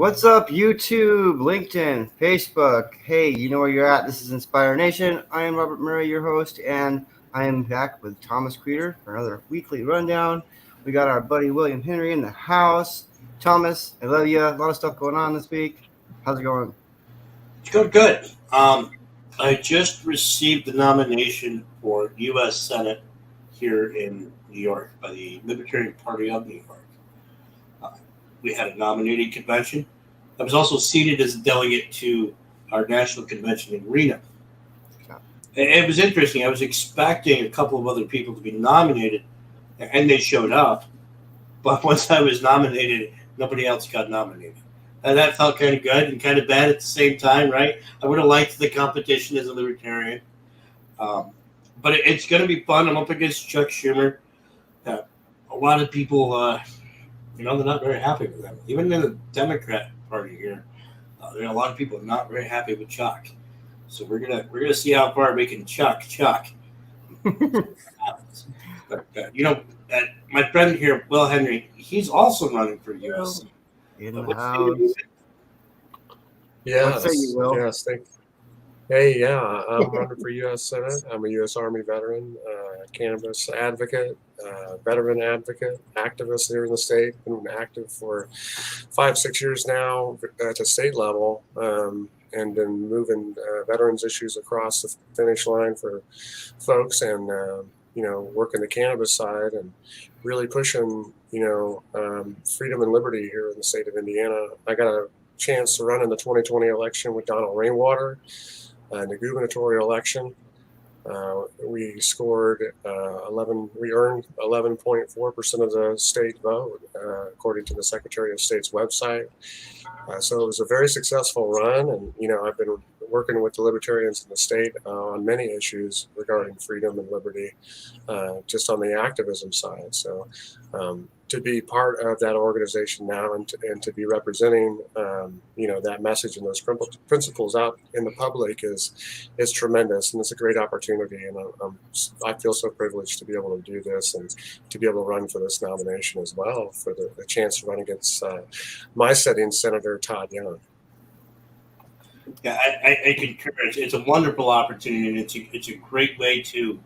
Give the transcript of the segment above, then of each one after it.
What's up, YouTube, LinkedIn, Facebook? Hey, you know where you're at. This is InspireNation. I am Robert Murray, your host, and I am back with Thomas Creeder for another weekly rundown. We got our buddy William Henry in the house. Thomas, I love you. A lot of stuff going on this week. How's it going? It's going good. I just received the nomination for U.S. Senate here in New York by the Libertarian Party of New York. We had a nominating convention. I was also seated as a delegate to our national convention in Reno. It was interesting. I was expecting a couple of other people to be nominated, and they showed up. But once I was nominated, nobody else got nominated. And that felt kind of good and kind of bad at the same time, right? I would have liked the competition as a libertarian. But it's going to be fun. I'm up against Chuck Schumer. A lot of people, they're not very happy with him. Even in the Democrat Party here, there are a lot of people not very happy with Chuck. So we're gonna see how far we can Chuck. But my friend here, Will Henry, he's also running for U.S. In the house. Yes. What say you, Will? Yes. Hey, I'm running for U.S. Senate. I'm a U.S. Army veteran, cannabis advocate, veteran advocate, activist here in the state. Been active for 5-6 years now at the state level, and been moving veterans issues across the finish line for folks, and working the cannabis side and really pushing freedom and liberty here in the state of Indiana. I got a chance to run in the 2020 election with Donald Rainwater. In the gubernatorial election, we scored we earned 11.4% of the state vote, according to the Secretary of State's website. So it was a very successful run, and I've been working with the libertarians in the state on many issues regarding freedom and liberty, just on the activism side. So to be part of that organization now and to be representing that message and those principles out in the public is tremendous, and it's a great opportunity, and I feel so privileged to be able to do this and to be able to run for this nomination as well, for the chance to run against my sitting Senator Todd Young. Yeah, I concur. It's a wonderful opportunity, and it's a great way to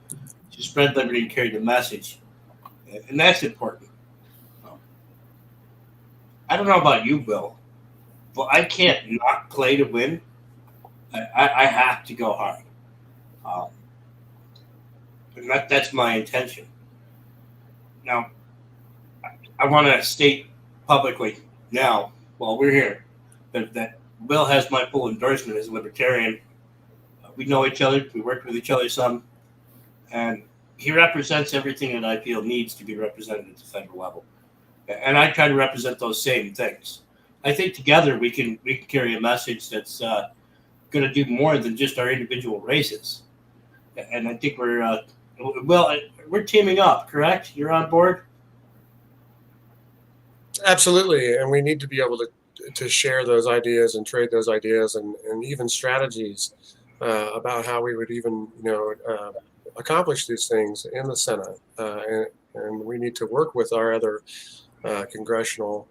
spread liberty and carry the message, and that's important. I don't know about you, Bill, but I can't not play to win. I have to go hard, and that's my intention. Now, I want to state publicly now, while we're here, that Will has my full endorsement as a libertarian. We know each other. We worked with each other some. And he represents everything that I feel needs to be represented at the federal level. And I try to represent those same things. I think together we can carry a message that's going to do more than just our individual races. And I think we're teaming up, correct? You're on board? Absolutely. And we need to be able to share those ideas and trade those ideas and even strategies about how we would even accomplish these things in the Senate, and we need to work with our other congressional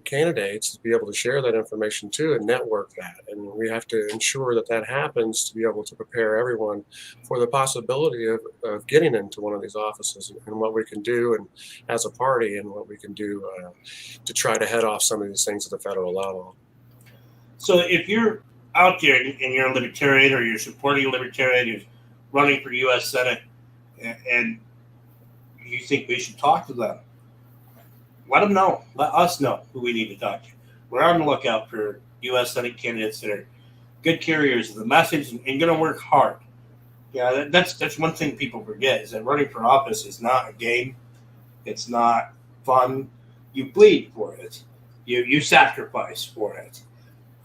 candidates to be able to share that information too and network that, and we have to ensure that happens to be able to prepare everyone for the possibility of getting into one of these offices, and what we can do and as a party, and what we can do to try to head off some of these things at the federal level. So if you're out there and you're a libertarian, or you're supporting a libertarian who's running for U.S. Senate, and you think we should talk to them, let them know. Let us know who we need to talk to. We're on the lookout for U.S. Senate candidates that are good carriers of the message and going to work hard. Yeah, that's one thing people forget, is that running for office is not a game. It's not fun. You bleed for it. You sacrifice for it.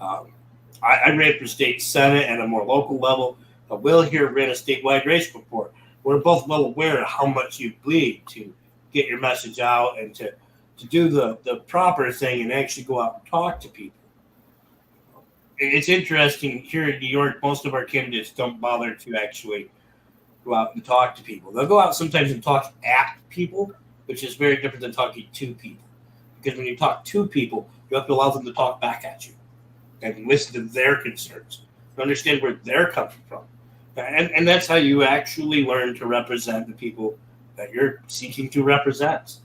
I ran for state senate at a more local level. Will here ran a statewide race before. We're both well aware of how much you bleed to get your message out and to do the proper thing and actually go out and talk to people. It's interesting, here in New York, most of our candidates don't bother to actually go out and talk to people. They'll go out sometimes and talk at people, which is very different than talking to people. Because when you talk to people, You have to allow them to talk back at you and listen to their concerns, understand where they're coming from. And that's how you actually learn to represent the people that you're seeking to represent.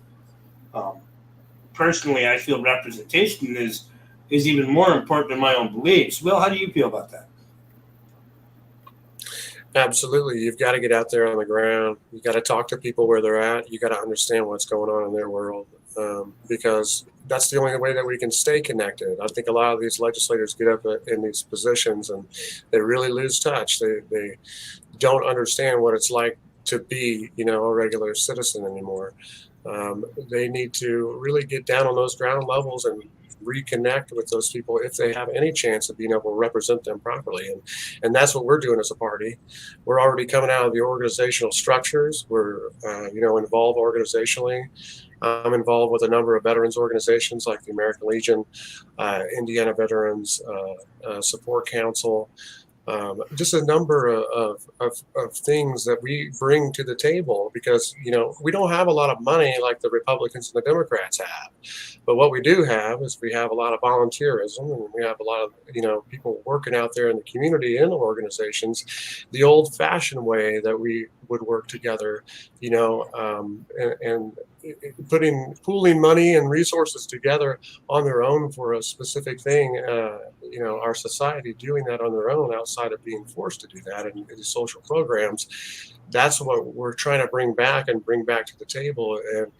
Personally, I feel representation is even more important than my own beliefs. Will, how do you feel about that? Absolutely. You've got to get out there on the ground. You got to talk to people where they're at. You got to understand what's going on in their world, because that's the only way that we can stay connected. I think a lot of these legislators get up in these positions and they really lose touch. They don't understand what it's like to be, a regular citizen anymore. They need to really get down on those ground levels and reconnect with those people if they have any chance of being able to represent them properly. And that's what we're doing as a party. We're already coming out of the organizational structures. We're, involved organizationally. I'm involved with a number of veterans organizations like the American Legion, Indiana Veterans Support Council, just a number of things that we bring to the table because, we don't have a lot of money like the Republicans and the Democrats have. But what we do have is we have a lot of volunteerism, and we have a lot of, people working out there in the community in organizations, the old fashioned way that we would work together, and pooling money and resources together on their own for a specific thing. Our society doing that on their own outside of being forced to do that in these social programs. That's what we're trying to bring back to the table. And,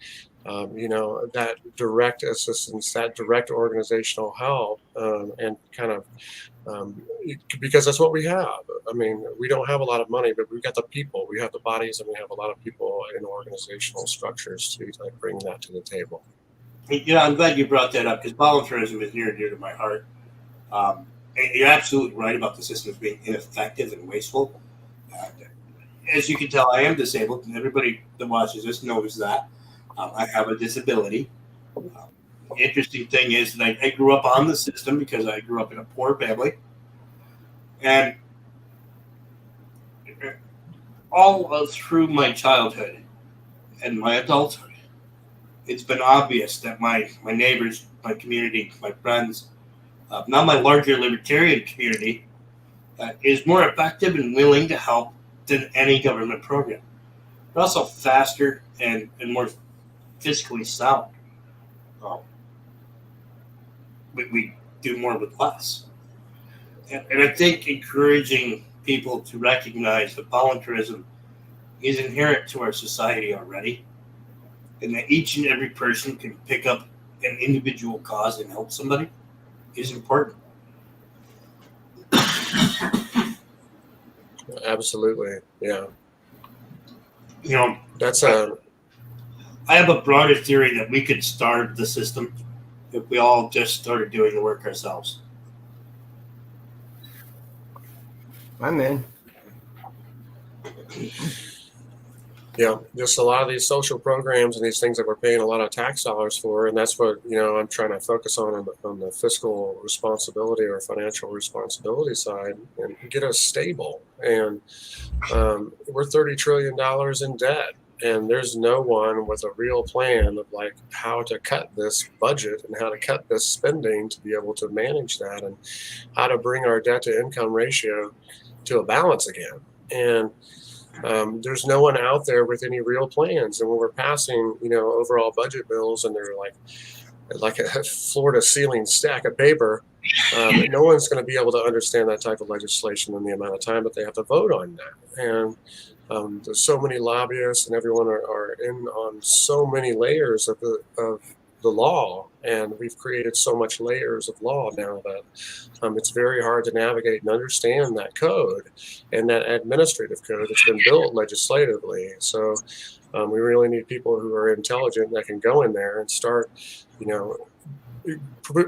that direct assistance, that direct organizational help, and kind of, because that's what we have. I mean, we don't have a lot of money, but we've got the people, we have the bodies, and we have a lot of people in organizational structures to bring that to the table. I'm glad you brought that up because volunteerism is near and dear to my heart. And you're absolutely right about the systems being ineffective and wasteful. As you can tell, I am disabled, and everybody that watches this knows that. I have a disability. The interesting thing is that I grew up on the system because I grew up in a poor family. And all through my childhood and my adulthood, it's been obvious that my neighbors, my community, my friends, now my larger libertarian community, is more effective and willing to help than any government program. But also faster and more fiscally sound. We do more with less. And I think encouraging people to recognize that volunteerism is inherent to our society already, and that each and every person can pick up an individual cause and help somebody is important. Absolutely. Yeah. That's I have a broader theory that we could starve the system if we all just started doing the work ourselves. I'm in. Yeah, just a lot of these social programs and these things that we're paying a lot of tax dollars for, and that's what I'm trying to focus on the fiscal responsibility or financial responsibility side, and get us stable. And we're $30 trillion in debt, and there's no one with a real plan of how to cut this budget and how to cut this spending to be able to manage that, and how to bring our debt to income ratio to a balance again. And there's no one out there with any real plans. And when we're passing, overall budget bills, and they're like a floor to ceiling stack of paper, no one's going to be able to understand that type of legislation in the amount of time that they have to vote on that. And there's so many lobbyists, and everyone are in on so many layers of the law, and we've created so much layers of law now that it's very hard to navigate and understand that code and that administrative code that's been built legislatively. So we really need people who are intelligent that can go in there and start,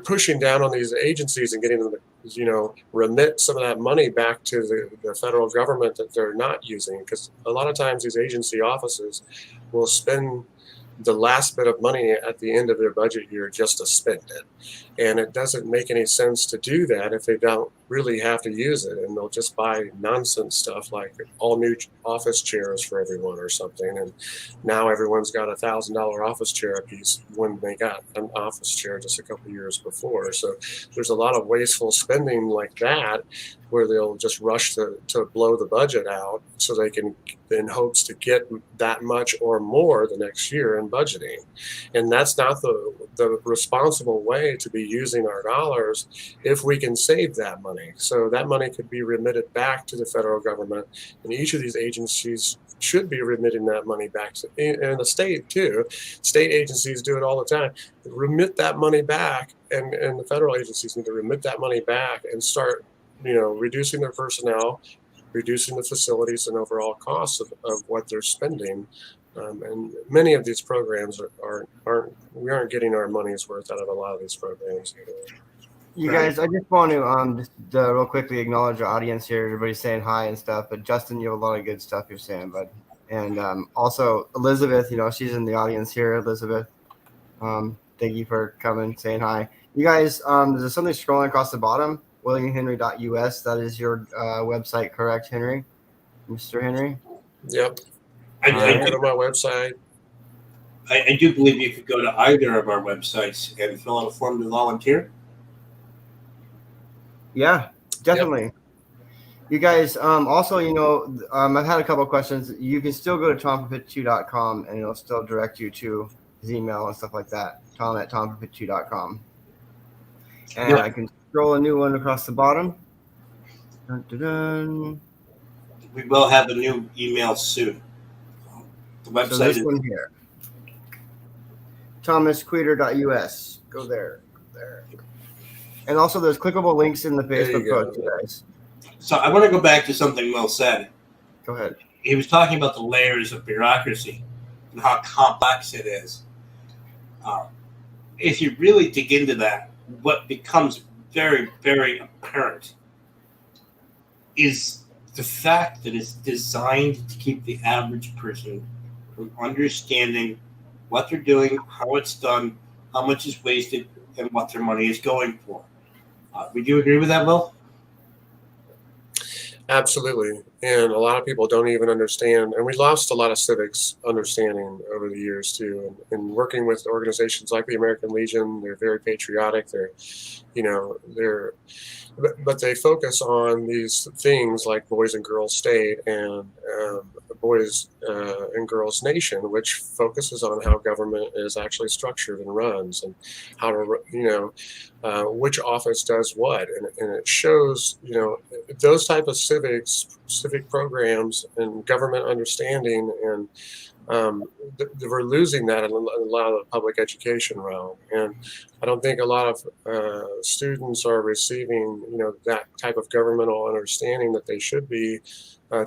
pushing down on these agencies and getting them to, remit some of that money back to the federal government that they're not using. Because a lot of times these agency offices will spend the last bit of money at the end of their budget year just to spend it. And it doesn't make any sense to do that if they don't really have to use it, and they'll just buy nonsense stuff like all new office chairs for everyone or something, and now everyone's got $1,000 office chair a piece when they got an office chair just a couple years before. So there's a lot of wasteful spending like that, where they'll just rush to blow the budget out so they can, in hopes to get that much or more the next year in budgeting. And that's not the responsible way to be using our dollars if we can save that money. So that money could be remitted back to the federal government, and each of these agencies should be remitting that money back to, and the state too. State agencies do it all the time. Remit that money back, and the federal agencies need to remit that money back and start, reducing their personnel, reducing the facilities and overall costs of what they're spending. And many of these programs we aren't getting our money's worth out of a lot of these programs. You guys, I just want to just real quickly acknowledge our audience here. Everybody's saying hi and stuff. But Justin, you have a lot of good stuff you're saying, bud. And also Elizabeth, she's in the audience here. Elizabeth, thank you for coming, saying hi. You guys, there's something scrolling across the bottom. WilliamHenry.us. That is your website, correct, Henry? Mr. Henry? Yep. I go to my website. I do believe you could go to either of our websites and fill out a form to volunteer. Yeah, definitely. Yep. You guys, also, I've had a couple of questions. You can still go to tomforfit2.com and it'll still direct you to his email and stuff like that. Tom@tomforfit2.com. And yep. I can scroll a new one across the bottom. Dun, dun, dun. We will have a new email soon. The website so this is one here. thomasqueeter.us. Go there. And also, there's clickable links in the Facebook post, you guys. So I want to go back to something Will said. Go ahead. He was talking about the layers of bureaucracy and how complex it is. If you really dig into that, what becomes very, very apparent is the fact that it's designed to keep the average person from understanding what they're doing, how it's done, how much is wasted, and what their money is going for. Would you agree with that, Will? Absolutely. And a lot of people don't even understand. And we lost a lot of civics understanding over the years, too. And working with organizations like the American Legion, they're very patriotic. But they focus on these things like Boys and Girls State and Boys and Girls Nation, which focuses on how government is actually structured and runs, and how to, which office does what, and it shows, those type of civic programs and government understanding, and we're losing that in a lot of the public education realm. And I don't think a lot of students are receiving, that type of governmental understanding that they should be,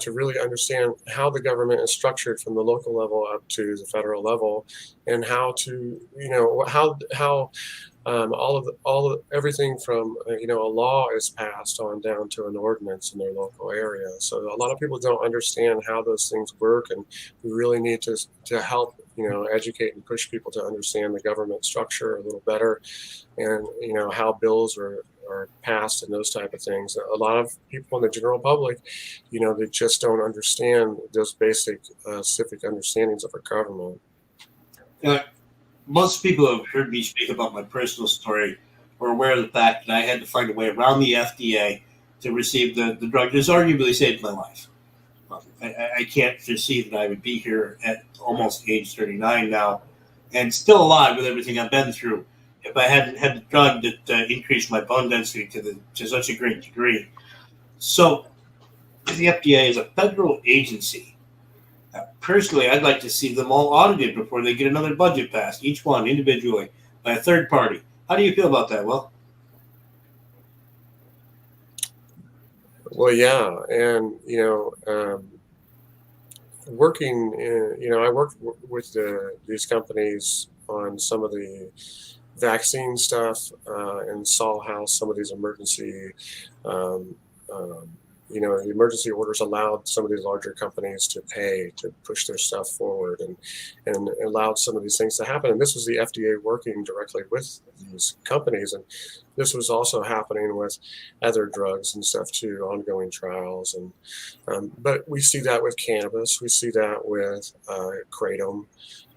to really understand how the government is structured from the local level up to the federal level, and how to, how everything from a law is passed on down to an ordinance in their local area. So a lot of people don't understand how those things work, and we really need to help educate and push people to understand the government structure a little better, and how bills are passed and those type of things. A lot of people in the general public, they just don't understand those basic civic understandings of our government. Most people who have heard me speak about my personal story are aware of the fact that I had to find a way around the FDA to receive the drug that has arguably saved my life. I can't foresee that I would be here at almost age 39 now and still alive with everything I've been through if I hadn't had the drug that increased my bone density to such a great degree. So the FDA is a federal agency. Personally, I'd like to see them all audited before they get another budget passed, each one individually by a third party. How do you feel about that, Will? Well, yeah, and working, I worked with these companies on some of the vaccine stuff, and saw how some of these emergency the emergency orders allowed some of these larger companies to pay to push their stuff forward, and allowed some of these things to happen. And this was the FDA working directly with these companies. And this was also happening with other drugs and stuff too, ongoing trials. And but we see that with cannabis. We see that with kratom.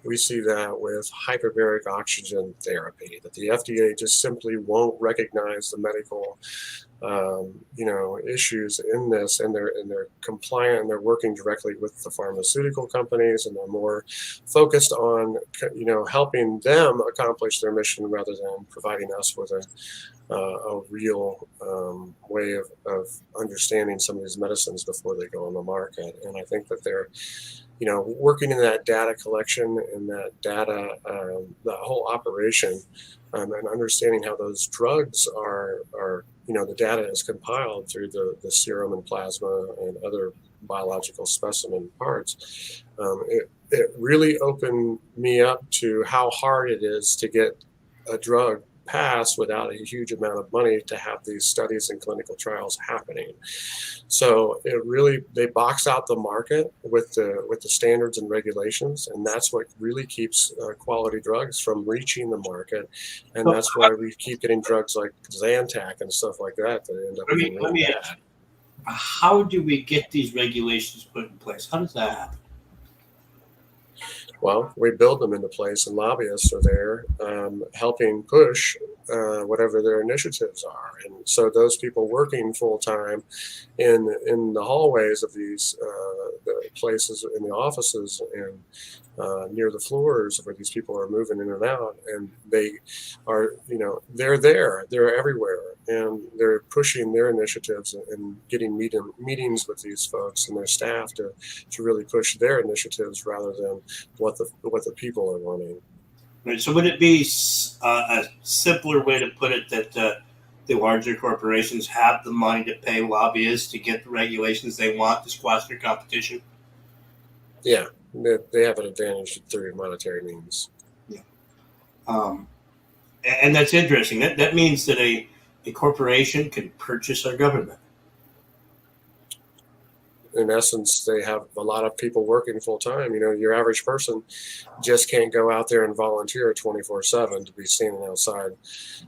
We see that with hyperbaric oxygen therapy, that the FDA just simply won't recognize the medical issues in this, and they're compliant, and they're working directly with the pharmaceutical companies, and they're more focused on helping them accomplish their mission rather than providing us with a real way of understanding some of these medicines before they go on the market. And I think that they're working in that data collection and that data, the whole operation, and understanding how those drugs are the data is compiled through the serum and plasma and other biological specimen parts. It really opened me up to how hard it is to get a drug passed without a huge amount of money to have these studies and clinical trials happening. So they box out the market with the standards and regulations, and that's what really keeps quality drugs from reaching the market. And that's why we keep getting drugs like Zantac and stuff like that end up being really bad. How do we get these regulations put in place? How does that happen? Well, we build them into place, and lobbyists are there helping push whatever their initiatives are. And so those people working full time in the hallways of these the places, in the offices, and near the floors where these people are moving in and out, and they are, they're everywhere, and they're pushing their initiatives and getting meetings with these folks and their staff to really push their initiatives rather than what the people are wanting. Right. So would it be a simpler way to put it that the larger corporations have the money to pay lobbyists to get the regulations they want to squash their competition? Yeah, they have an advantage through monetary means. Yeah. And that's interesting. That means that a corporation can purchase our government. In essence, they have a lot of people working full time. Your average person just can't go out there and volunteer 24/7 to be standing outside,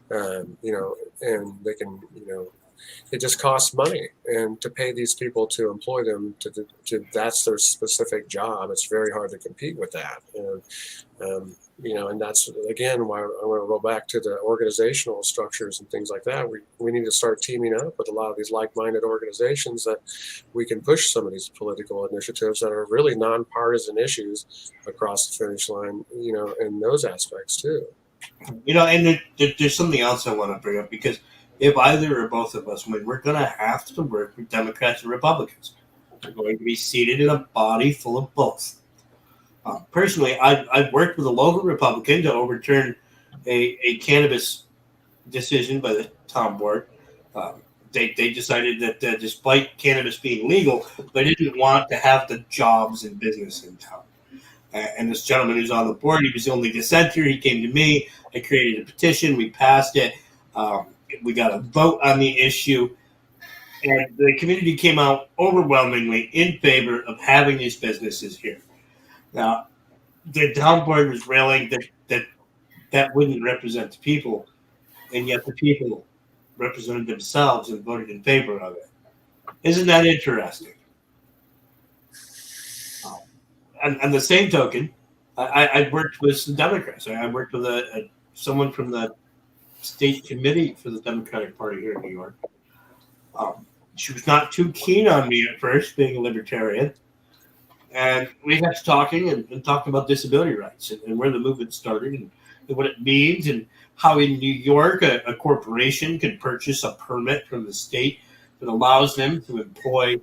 and they can, it just costs money, and to pay these people to employ them to that's their specific job. It's very hard to compete with that, and that's again why I want to go back to the organizational structures and things like that. We need to start teaming up with a lot of these like-minded organizations that we can push some of these political initiatives that are really nonpartisan issues across the finish line, in those aspects too. And there's something else I want to bring up, because if either or both of us win, we're going to have to work with Democrats and Republicans. We're going to be seated in a body full of both. Personally, I've worked with a local Republican to overturn a cannabis decision by the town board. They decided that despite cannabis being legal, they didn't want to have the jobs and business in town. And this gentleman who's on the board, he was the only dissenter. He came to me. I created a petition. We passed it. We got a vote on the issue. And the community came out overwhelmingly in favor of having these businesses here. Now, the town board was railing that wouldn't represent the people, and yet the people represented themselves and voted in favor of it. Isn't that interesting? On the same token, I worked with some Democrats. I worked with someone from the state committee for the Democratic Party here in New York. She was not too keen on me at first, being a libertarian. And we got to talking and talking about disability rights and where the movement started and what it means, and how in New York a corporation can purchase a permit from the state that allows them to employ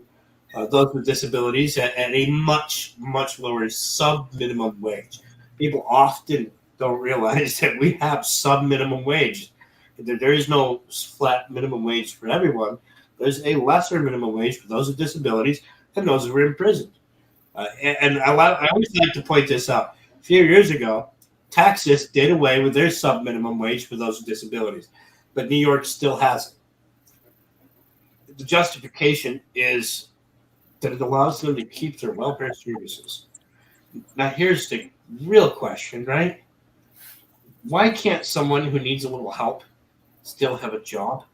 those with disabilities at a much, much lower sub-minimum wage. People often don't realize that we have sub-minimum wage. There is no flat minimum wage for everyone. There's a lesser minimum wage for those with disabilities and those who are imprisoned. And I always like to point this out. A few years ago, Texas did away with their sub-minimum wage for those with disabilities, but New York still has it. the justification is that it allows them to keep their welfare services. Now, here's the real question, right? Why can't someone who needs a little help still have a job?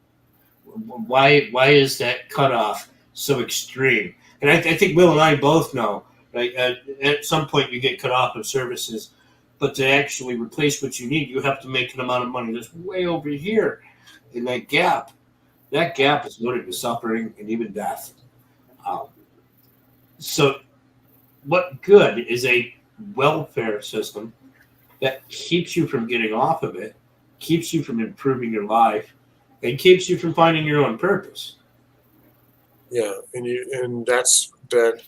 Why is that cutoff so extreme? And I think Will and I both know, right? At some point, you get cut off of services, but to actually replace what you need, you have to make an amount of money that's way over here in that gap. That gap is loaded with suffering and even death. So, what good is a welfare system that keeps you from getting off of it, keeps you from improving your life, and keeps you from finding your own purpose? Yeah, and that's that.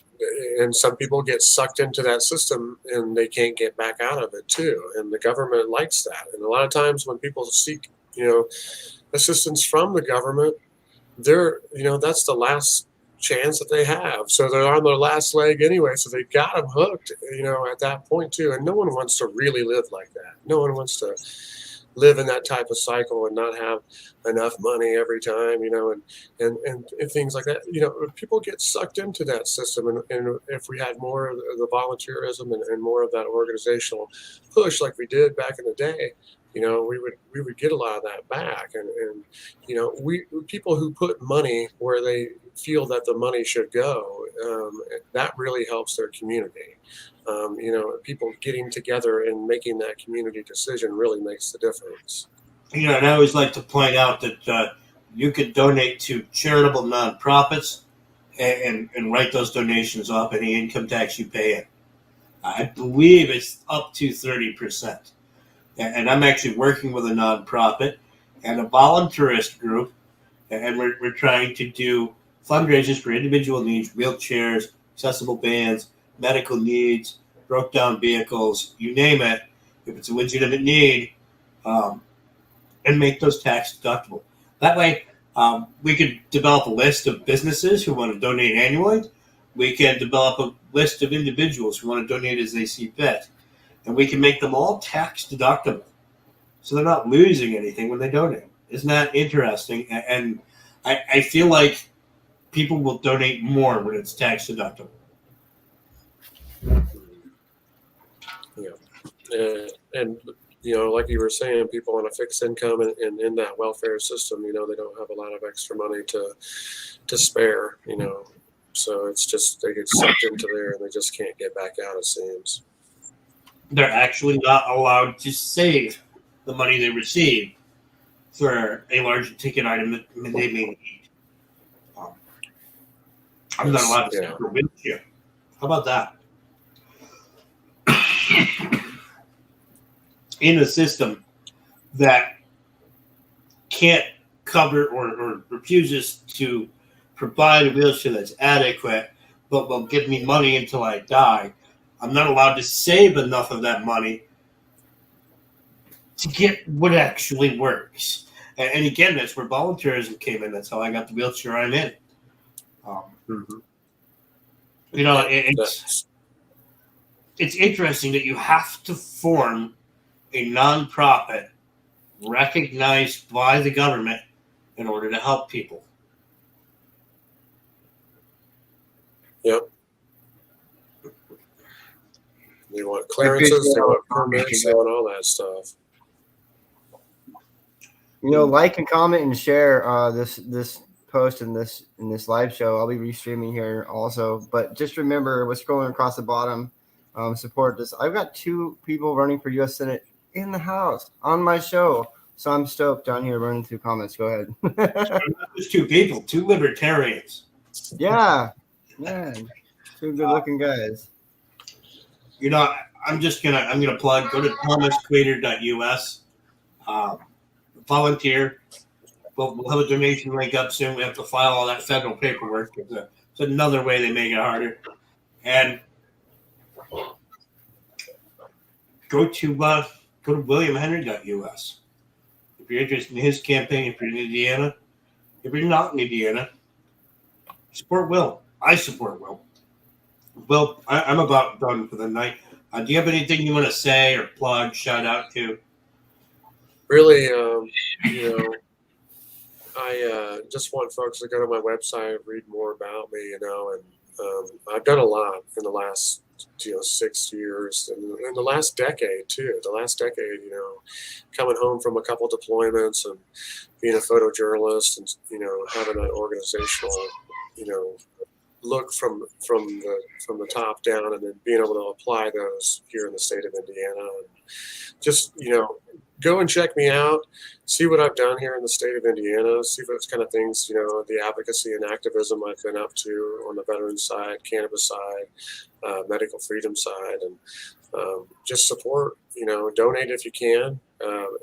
And some people get sucked into that system and they can't get back out of it too. And the government likes that. And a lot of times when people seek, assistance from the government, that's the last chance that they have. So they're on their last leg anyway. So they got them hooked, at that point too. And no one wants to really live like that. No one wants to live in that type of cycle and not have enough money every time, and things like that. People get sucked into that system. And if we had more of the volunteerism and more of that organizational push like we did back in the day, we would get a lot of that back. And we people who put money where they feel that the money should go, that really helps their community. People getting together and making that community decision really makes the difference. And I always like to point out that you could donate to charitable nonprofits and write those donations off any income tax you pay it. I believe it's up to 30%. And I'm actually working with a nonprofit and a volunteerist group, and we're trying to do fundraisers for individual needs, wheelchairs, accessible vans, medical needs, broke down vehicles, you name it, if it's a legitimate need, and make those tax deductible. That way, we could develop a list of businesses who want to donate annually. We can develop a list of individuals who want to donate as they see fit. And we can make them all tax deductible. So they're not losing anything when they donate. Isn't that interesting? And I feel like people will donate more when it's tax deductible. Yeah. And like you were saying, people on a fixed income and in that welfare system, they don't have a lot of extra money to spare, So it's just they get sucked into there and they just can't get back out, it seems. They're actually not allowed to save the money they receive for a larger ticket item that they may need. I'm not allowed to save for a wheelchair. How about that? In a system that can't cover or refuses to provide a wheelchair that's adequate, but will give me money until I die, I'm not allowed to save enough of that money to get what actually works. And again, that's where volunteerism came in. That's how I got the wheelchair I'm in. It's interesting that you have to form a nonprofit recognized by the government in order to help people. Yep. They want clearances, they want permits, they want all that stuff. Like and comment and share this post in this live show. I'll be restreaming here also, but just remember what's scrolling across the bottom. Support this. I've got 2 people running for U.S. Senate in the House on my show, so I'm stoked down here running through comments. Go ahead. There's 2 people, 2 libertarians. Yeah, 2 good-looking guys. I'm gonna plug. Go to thomascrater.us. Volunteer. We'll have a donation link up soon. We have to file all that federal paperwork. It's another way they make it harder. And go to williamhenry.us. If you're interested in his campaign, if you're in Indiana, if you're not in Indiana, support Will. I support Will. Will, I'm about done for the night. Do you have anything you want to say or plug, shout out to? Really, I just want folks to go to my website, read more about me, and I've done a lot in the last 6 years, and in the last decade too. The last decade, coming home from a couple deployments and being a photojournalist, and having an organizational, look from the top down, and then being able to apply those here in the state of Indiana, and just go and check me out, see what I've done here in the state of Indiana, see what kind of things, the advocacy and activism I've been up to on the veteran side, cannabis side, medical freedom side, and just support, donate if you can.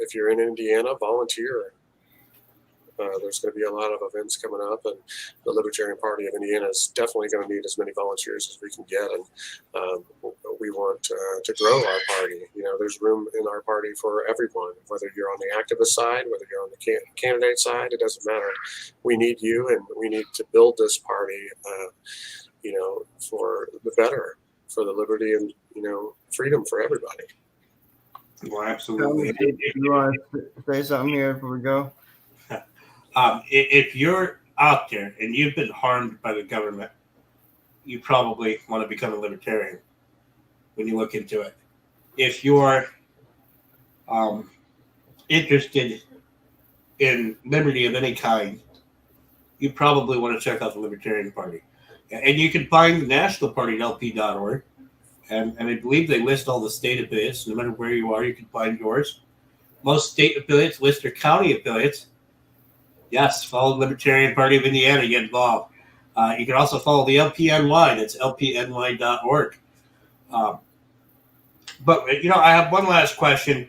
If you're in Indiana, volunteer. There's going to be a lot of events coming up, and the Libertarian Party of Indiana is definitely going to need as many volunteers as we can get, and we want to grow our party. There's room in our party for everyone, whether you're on the activist side, whether you're on the candidate side, it doesn't matter. We need you, and we need to build this party, for the better, for the liberty and, freedom for everybody. Well, absolutely. You want to say something here before we go? If you're out there and you've been harmed by the government, you probably want to become a libertarian when you look into it. If you're interested in liberty of any kind, you probably want to check out the Libertarian Party. And you can find the national party at lp.org. And I believe they list all the state affiliates. No matter where you are, you can find yours. Most state affiliates list their county affiliates. Yes, follow the Libertarian Party of Indiana, get involved. You can also follow the LPNY. That's lpny.org. But I have one last question.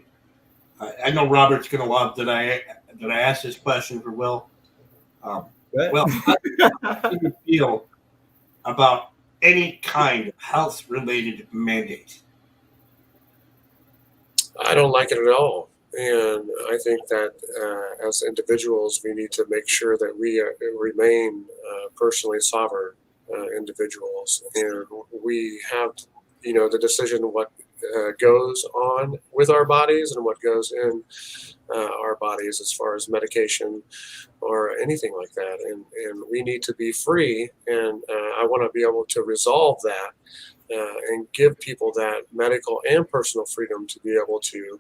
I know Robert's going to love that I asked this question for Will. How do you feel about any kind of health-related mandate? I don't like it at all. And I think that as individuals, we need to make sure that we remain personally sovereign individuals. And we have, the decision what goes on with our bodies and what goes in our bodies as far as medication or anything like that. And we need to be free. And I want to be able to resolve that. And give people that medical and personal freedom to be able to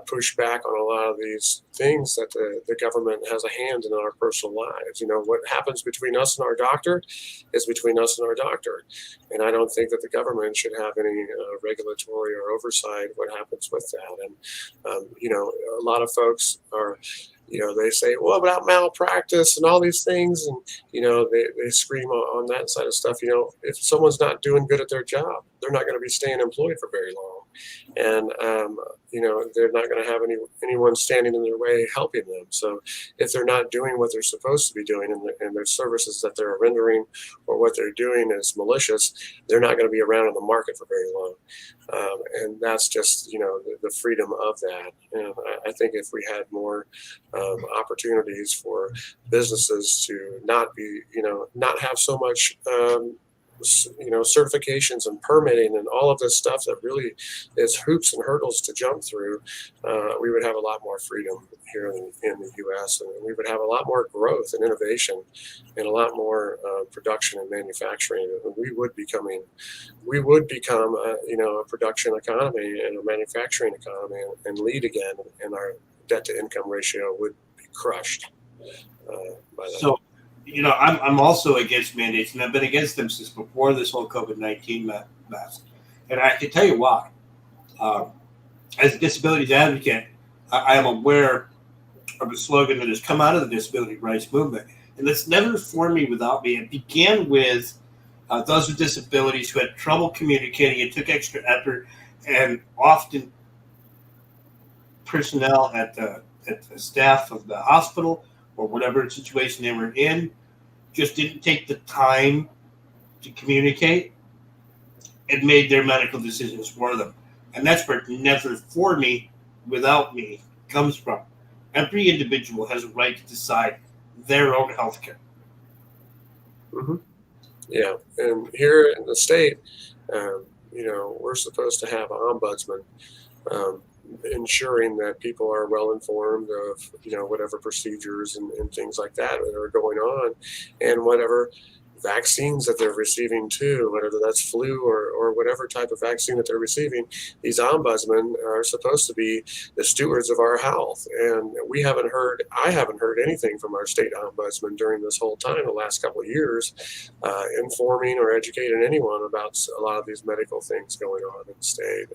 push back on a lot of these things that the government has a hand in our personal lives. What happens between us and our doctor is between us and our doctor. And I don't think that the government should have any regulatory or oversight what happens with that. And, a lot of folks are, they say, well, about malpractice and all these things. And, they scream on that side of stuff. If someone's not doing good at their job, they're not going to be staying employed for very long. And, they're not going to have anyone standing in their way helping them. So if they're not doing what they're supposed to be doing and their services that they're rendering or what they're doing is malicious, they're not going to be around in the market for very long. And that's just, the freedom of that. And I think if we had more opportunities for businesses to not be, not have so much, certifications and permitting and all of this stuff that really is hoops and hurdles to jump through, we would have a lot more freedom here in the U.S. and we would have a lot more growth and innovation and a lot more production and manufacturing. And we would become a production economy and a manufacturing economy and lead again, and our debt to income ratio would be crushed by that. So, I'm also against mandates, and I've been against them since before this whole COVID-19 mess. And I can tell you why. As a disabilities advocate, I am aware of a slogan that has come out of the disability rights movement, and that's never for me without me. It began with those with disabilities who had trouble communicating. It took extra effort, and often personnel at the staff of the hospital or whatever situation they were in just didn't take the time to communicate and made their medical decisions for them. And that's where never for me, without me comes from. Every individual has a right to decide their own health care. Mm-hmm. Yeah, and here in the state, we're supposed to have an ombudsman. ensuring that people are well informed of, whatever procedures and things like that are going on, and whatever vaccines that they're receiving too, whether that's flu or whatever type of vaccine that they're receiving. These ombudsmen are supposed to be the stewards of our health, and I haven't heard anything from our state ombudsman during this whole time, the last couple of years, informing or educating anyone about a lot of these medical things going on in the state.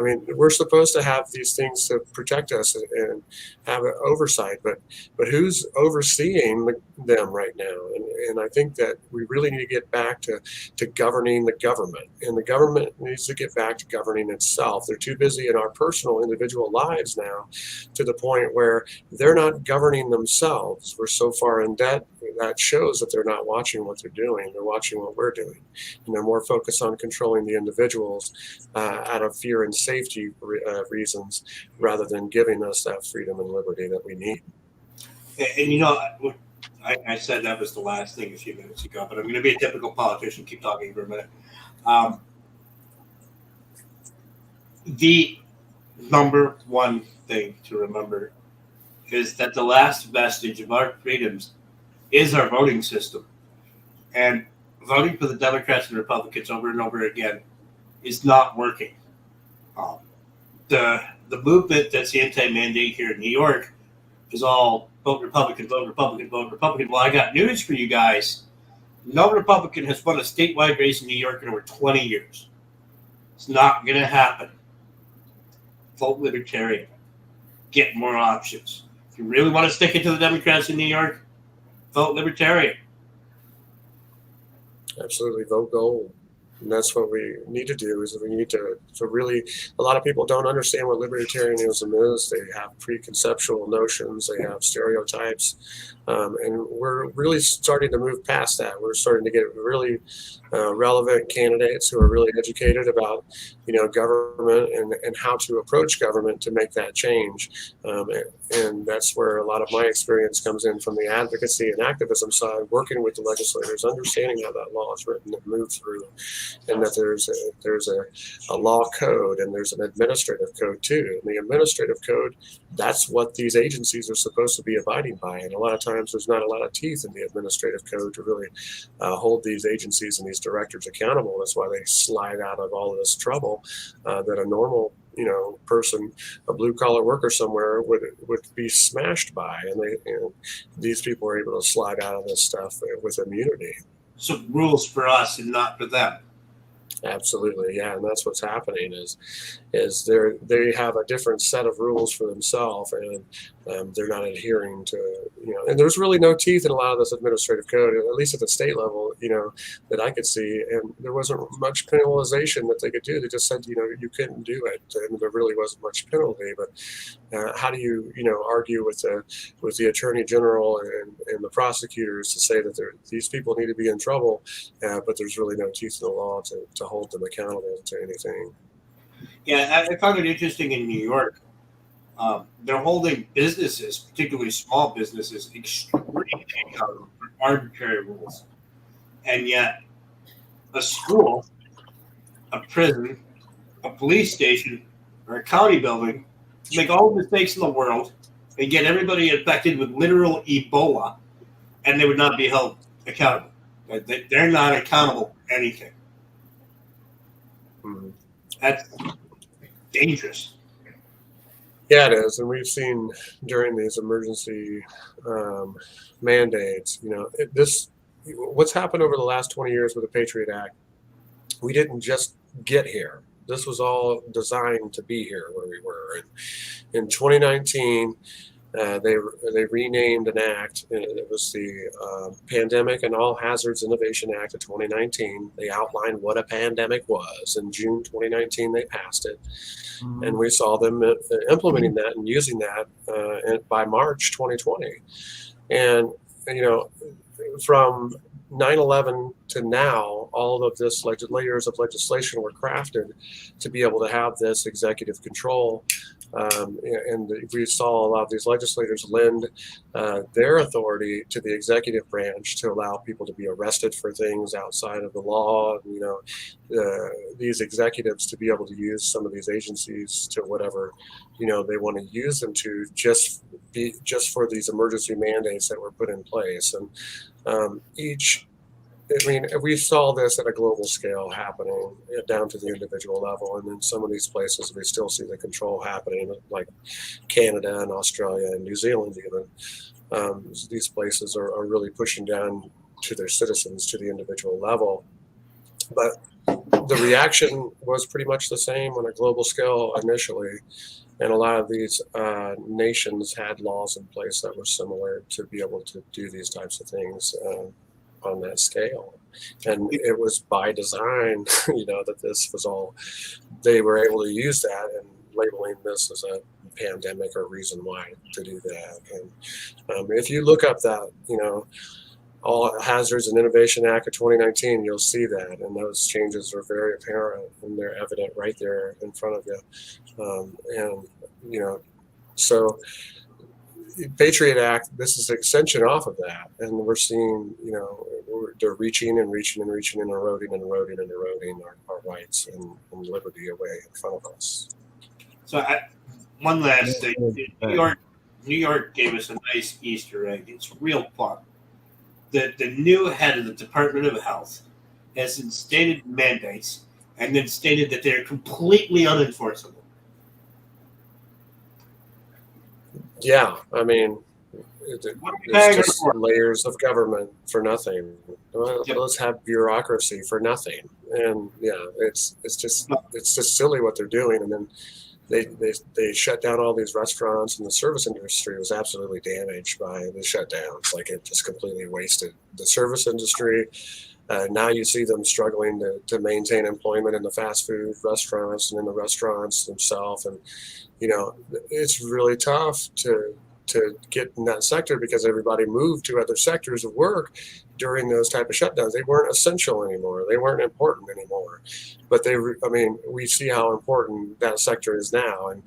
I mean, we're supposed to have these things to protect us and have an oversight, but who's overseeing them right now? And I think that we really need to get back to governing the government, and the government needs to get back to governing itself. They're too busy in our personal individual lives now, to the point where they're not governing themselves. We're so far in debt that shows that they're not watching what they're doing. They're watching what we're doing, and they're more focused on controlling the individuals out of fear and safety reasons, rather than giving us that freedom and liberty that we need. And I said that was the last thing a few minutes ago, but I'm going to be a typical politician. Keep talking for a minute. The number one thing to remember is that the last vestige of our freedoms is our voting system. And voting for the Democrats and Republicans over and over again is not working. The movement that's anti-mandate here in New York is all vote Republican, vote Republican, vote Republican. Well, I got news for you guys. No Republican has won a statewide race in New York in over 20 years. It's not going to happen. Vote Libertarian. Get more options. If you really want to stick it to the Democrats in New York, vote Libertarian. Absolutely, vote gold. And that's what we need to do, is we need to really, a lot of people don't understand what libertarianism is. They have preconceptual notions, they have stereotypes, and we're really starting to move past that. We're starting to get really relevant candidates who are really educated about, government and how to approach government to make that change. And that's where a lot of my experience comes in, from the advocacy and activism side, working with the legislators, understanding how that law is written and moved through, and that there's a law code and there's an administrative code too. And the administrative code, that's what these agencies are supposed to be abiding by. And a lot of times there's not a lot of teeth in the administrative code to really hold these agencies and these directors accountable. That's why they slide out of all of this trouble that a normal person, a blue collar worker somewhere would be smashed by, and these people are able to slide out of this stuff with immunity. So rules for us and not for them. Absolutely, yeah, and that's what's happening is they have a different set of rules for themselves, and they're not adhering to, and there's really no teeth in a lot of this administrative code, at least at the state level, that I could see, and there wasn't much penalization that they could do. They just said, you couldn't do it, and there really wasn't much penalty. But how do you, argue with the attorney general and the prosecutors to say that these people need to be in trouble, but there's really no teeth in the law to hold them accountable to anything. Yeah, I found it interesting in New York. They're holding businesses, particularly small businesses, extremely accountable for arbitrary rules. And yet, a school, a prison, a police station, or a county building make all the mistakes in the world and get everybody infected with literal Ebola, and they would not be held accountable. They're not accountable for anything. Mm-hmm. That's dangerous. Yeah, it is, and we've seen during these emergency mandates, what's happened over the last 20 years with the Patriot Act. We didn't just get here. This was all designed to be here where we were. And in 2019, they renamed an act. It was the Pandemic and All Hazards Innovation Act of 2019. They outlined what a pandemic was. In June 2019, they passed it. Mm-hmm. And we saw them implementing that and using that by March 2020. And, from 9/11 to now, all of this layers of legislation were crafted to be able to have this executive control. And we saw a lot of these legislators lend their authority to the executive branch to allow people to be arrested for things outside of the law. These executives to be able to use some of these agencies to whatever they want to use them to, just for these emergency mandates that were put in place. And we saw this at a global scale happening down to the individual level. And in some of these places, we still see the control happening, like Canada and Australia and New Zealand even. These places are really pushing down to their citizens to the individual level. But the reaction was pretty much the same on a global scale initially. And a lot of these nations had laws in place that were similar to be able to do these types of things on that scale. And it was by design, that this was all, they were able to use that and labeling this as a pandemic or reason why to do that. And if you look up that, All Hazards and Innovation Act of 2019, you'll see that. And those changes are very apparent and they're evident right there in front of you. So Patriot Act, this is an extension off of that. And we're seeing, they're reaching and eroding our rights and liberty away in front of us. So one last thing. New York gave us a nice Easter egg. It's real fun. The new head of the Department of Health has instated mandates and then stated that they're completely unenforceable. Yeah, it's just layers of government for nothing. Let's have bureaucracy for nothing, and it's just silly what they're doing. And then they shut down all these restaurants, and the service industry was absolutely damaged by the shutdowns. Like, it just completely wasted the service industry. Now you see them struggling to maintain employment in the fast food restaurants and in the restaurants themselves. And, it's really tough to get in that sector because everybody moved to other sectors of work during those type of shutdowns. They weren't essential anymore. They weren't important anymore. But we see how important that sector is now. And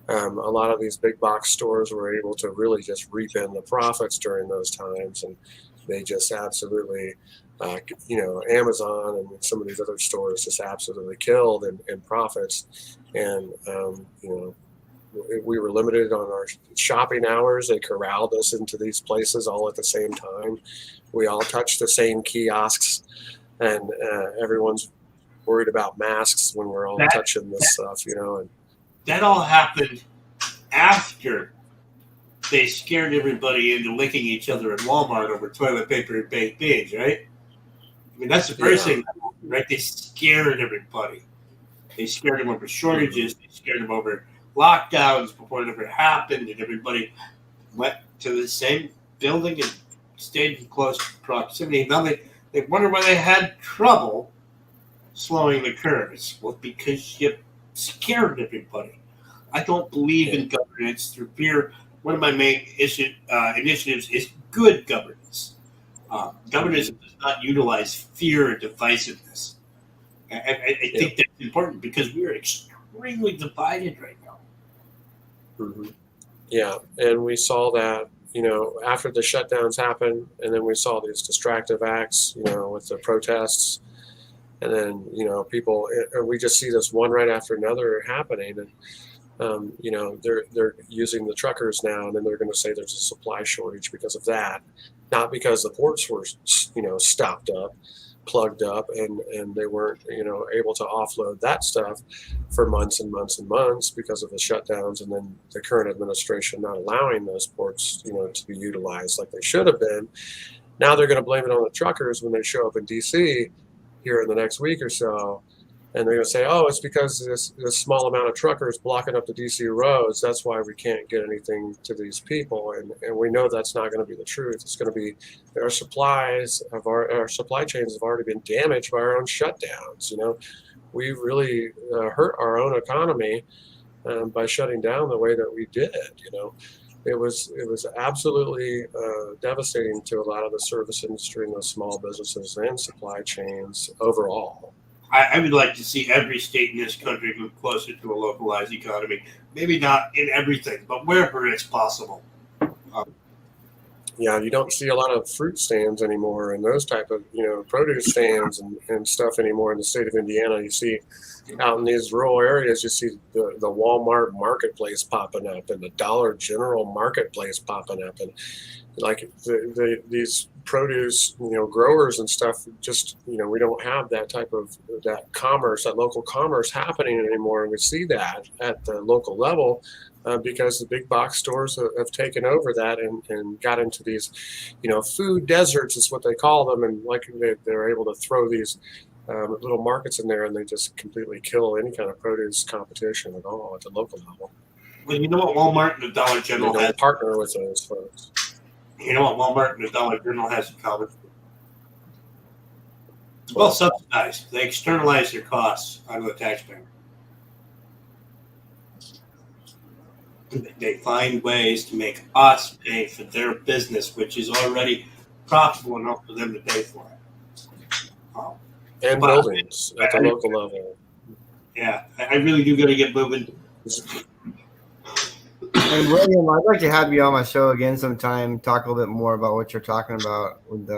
a lot of these big box stores were able to really just reap in the profits during those times. And they just absolutely, Amazon and some of these other stores just absolutely killed in profits. And, we were limited on our shopping hours. They corralled us into these places all at the same time. We all touched the same kiosks, and everyone's worried about masks when we're all touching this stuff, And that all happened after they scared everybody into licking each other at Walmart over toilet paper and baked beans, right? That's the first thing, right? They scared everybody. They scared them over shortages. They scared them over lockdowns before it ever happened, and everybody went to the same building and stayed in close proximity. Now they wonder why they had trouble slowing the curves. Well, because you scared everybody. I don't believe in governance through fear. One of my main initiatives is good governance. Governance does not utilize fear or divisiveness. I think that's important because we are extremely divided right now. Mm-hmm. Yeah, and we saw that, after the shutdowns happened, and then we saw these distractive acts, with the protests, and then, people, and we just see this one right after another happening, and, they're using the truckers now, and then they're going to say there's a supply shortage because of that, not because the ports were, stopped up, plugged up, and they weren't able to offload that stuff for months and months and months because of the shutdowns, and then the current administration not allowing those ports to be utilized like they should have been. Now they're going to blame it on the truckers when they show up in DC here in the next week or so, and they're going to say, oh, it's because this small amount of truckers blocking up the DC roads, that's why we can't get anything to these people. And we know that's not going to be the truth. It's going to be our supply chains have already been damaged by our own shutdowns. We really hurt our own economy by shutting down the way that we did. it was absolutely devastating to a lot of the service industry and the small businesses and supply chains overall. I would like to see every state in this country move closer to a localized economy. Maybe not in everything, but wherever it's possible. Yeah, you don't see a lot of fruit stands anymore and those type of, produce stands and stuff anymore in the state of Indiana. You see out in these rural areas, you see the Walmart marketplace popping up and the Dollar General marketplace popping up, and like these produce, growers and stuff. Just we don't have that type of that commerce, that local commerce happening anymore, and we see that at the local level. Because the big box stores have taken over that and got into these, food deserts is what they call them, and like they're able to throw these little markets in there, and they just completely kill any kind of produce competition at all at the local level. Well, you know what Walmart and the Dollar General has? Partner with those folks. You know what Walmart and the Dollar General has in common? Well, subsidized. They externalize their costs onto the taxpayer. They find ways to make us pay for their business, which is already profitable enough for them to pay for it. And buildings at the local level. Yeah, I really do got to get moving. And William, I'd like to have you on my show again sometime, talk a little bit more about what you're talking about with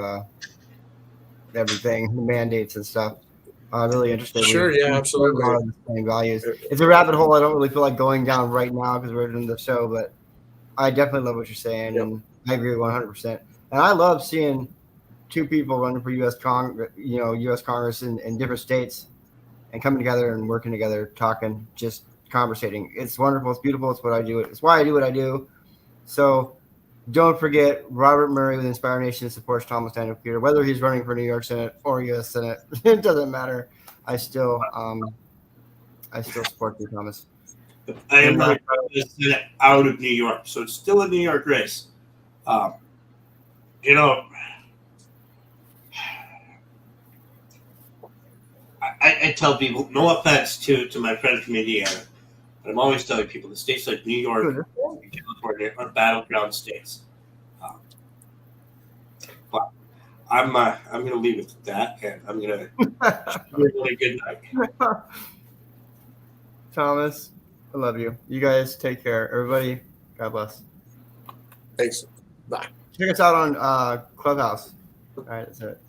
everything, the mandates and stuff. Really interested. Sure, yeah, absolutely. Same values. It's a rabbit hole I don't really feel like going down right now because we're doing the show, but I definitely love what you're saying, and I agree 100%. And I love seeing two people running for U.S. Congress in different states and coming together and working together, talking, just conversating. It's wonderful. It's beautiful. It's what I do. It's why I do what I do. So don't forget, Robert Murray with InspireNation supports Thomas Daniel Peter, whether he's running for New York Senate or U.S. Senate. It doesn't matter. I still support you, Thomas. I am running for the Senate out of New York, so it's still a New York race. I tell people, no offense to my friend from Indiana, but I'm always telling people the states like New York and California are battleground states. But I'm going to leave it at that, and I'm going to have a really good night. Thomas, I love you. You guys take care. Everybody, God bless. Thanks. Bye. Check us out on Clubhouse. All right, that's it.